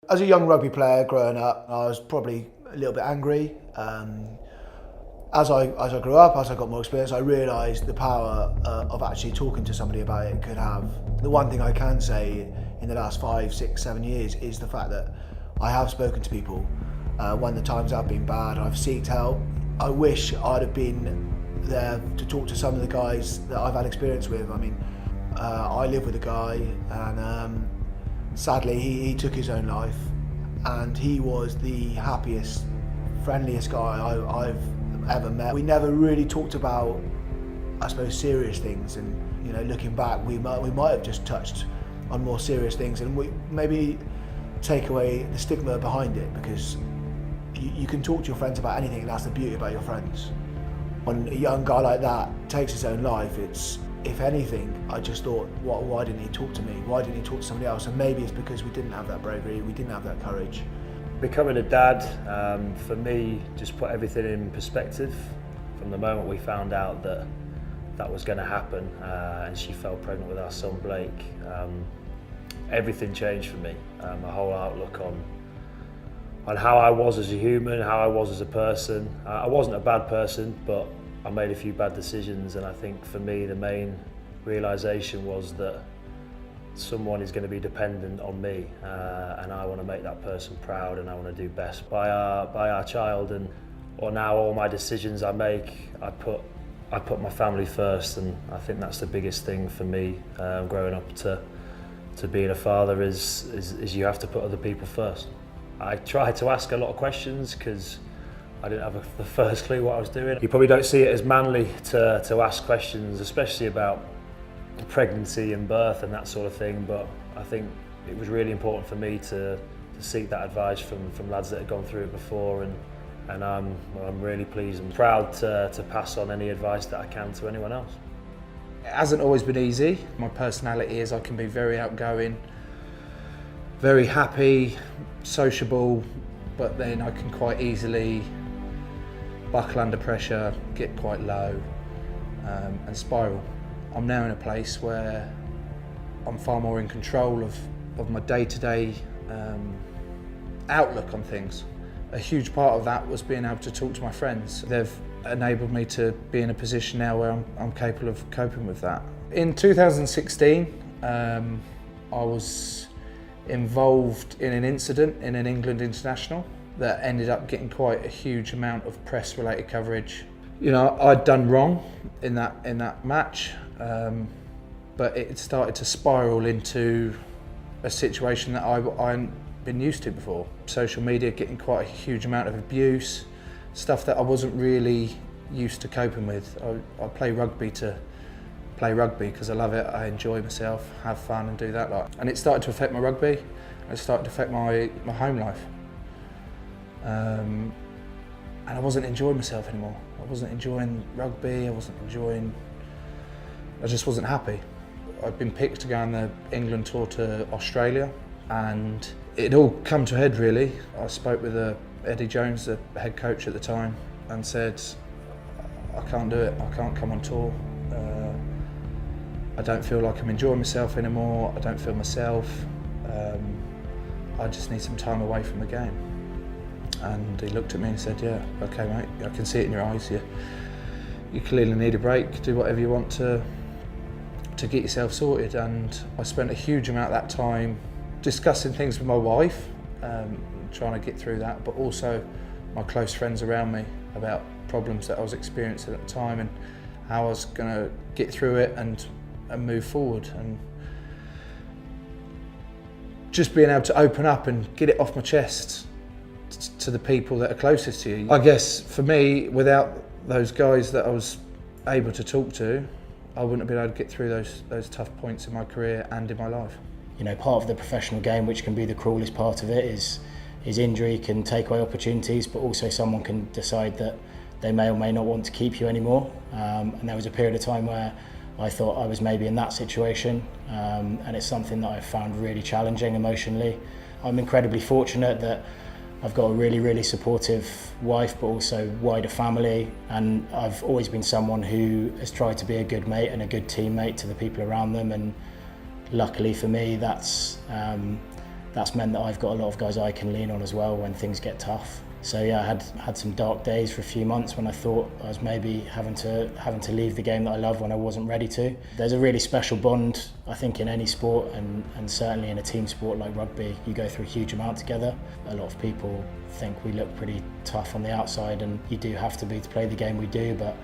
As a young rugby player growing up, I was probably a little bit angry. As I grew up, as I got more experience, I realised the power of actually talking to somebody about it could have. The one thing I can say in the last 5, 6, 7 years is the fact that I have spoken to people when the times have been bad. I've sought help. I wish I'd have been there to talk to some of the guys that I've had experience with. I mean, I live with a guy, and sadly he took his own life, and he was the happiest, friendliest guy I've ever met. We never really talked about, I suppose, serious things, and looking back, we might have just touched on more serious things, and we maybe take away the stigma behind it, because you can talk to your friends about anything, and that's the beauty about your friends. When a young guy like that takes his own life, it's, if anything, I just thought, why didn't he talk to me? Why didn't he talk to somebody else? And maybe it's because we didn't have that bravery, we didn't have that courage. Becoming a dad, for me, just put everything in perspective. From the moment we found out that that was going to happen, and she fell pregnant with our son Blake, everything changed for me. My whole outlook on how I was as a human, how I was as a person. I wasn't a bad person, but I made a few bad decisions, and I think for me the main realisation was that someone is going to be dependent on me, and I want to make that person proud, and I want to do best by our child. And now all my decisions I make, I put my family first, and I think that's the biggest thing for me growing up to being a father is you have to put other people first. I tried to ask a lot of questions because I didn't have the first clue what I was doing. You probably don't see it as manly to ask questions, especially about pregnancy and birth and that sort of thing, but I think it was really important for me to seek that advice from lads that had gone through it before, and I'm really pleased and proud to pass on any advice that I can to anyone else. It hasn't always been easy. My personality is I can be very outgoing, very happy, sociable, but then I can quite easily buckle under pressure, get quite low, and spiral. I'm now in a place where I'm far more in control of my day-to-day outlook on things. A huge part of that was being able to talk to my friends. They've enabled me to be in a position now where I'm capable of coping with that. In 2016, I was involved in an incident in an England international that ended up getting quite a huge amount of press-related coverage. I'd done wrong in that match, but it started to spiral into a situation that I hadn't been used to before. Social media getting quite a huge amount of abuse, stuff that I wasn't really used to coping with. I play rugby to play rugby because I love it, I enjoy myself, have fun and do that lot. And it started to affect my rugby, and it started to affect my home life. And I wasn't enjoying myself anymore. I wasn't enjoying rugby, I just wasn't happy. I'd been picked to go on the England tour to Australia, and it all come to a head really. I spoke with Eddie Jones, the head coach at the time, and said, I can't do it, I can't come on tour. I don't feel like I'm enjoying myself anymore, I don't feel myself. I just need some time away from the game. And he looked at me and said, yeah, okay mate, I can see it in your eyes, you clearly need a break, do whatever you want to get yourself sorted. And I spent a huge amount of that time discussing things with my wife, trying to get through that, but also my close friends around me about problems that I was experiencing at the time and how I was going to get through it and move forward. And just being able to open up and get it off my chest to the people that are closest to you. I guess for me, without those guys that I was able to talk to, I wouldn't have been able to get through those tough points in my career and in my life. Part of the professional game, which can be the cruelest part of it, is injury can take away opportunities, but also someone can decide that they may or may not want to keep you anymore. And there was a period of time where I thought I was maybe in that situation, and it's something that I've found really challenging emotionally. I'm incredibly fortunate that I've got a really, really supportive wife, but also wider family, and I've always been someone who has tried to be a good mate and a good teammate to the people around them, and luckily for me that's that's meant that I've got a lot of guys I can lean on as well when things get tough. So yeah, I had some dark days for a few months when I thought I was maybe having to leave the game that I love when I wasn't ready to. There's a really special bond, I think, in any sport, and certainly in a team sport like rugby. You go through a huge amount together. A lot of people think we look pretty tough on the outside, and you do have to be to play the game we do, but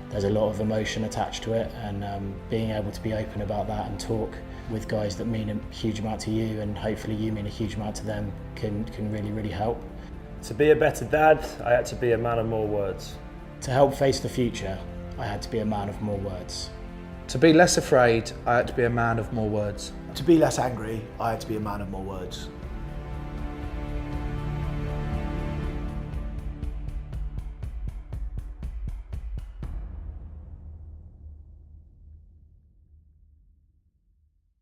there's a lot of emotion attached to it, and being able to be open about that and talk with guys that mean a huge amount to you, and hopefully you mean a huge amount to them, can really, really help. To be a better dad, I had to be a man of more words. To help face the future, I had to be a man of more words. To be less afraid, I had to be a man of more words. To be less angry, I had to be a man of more words.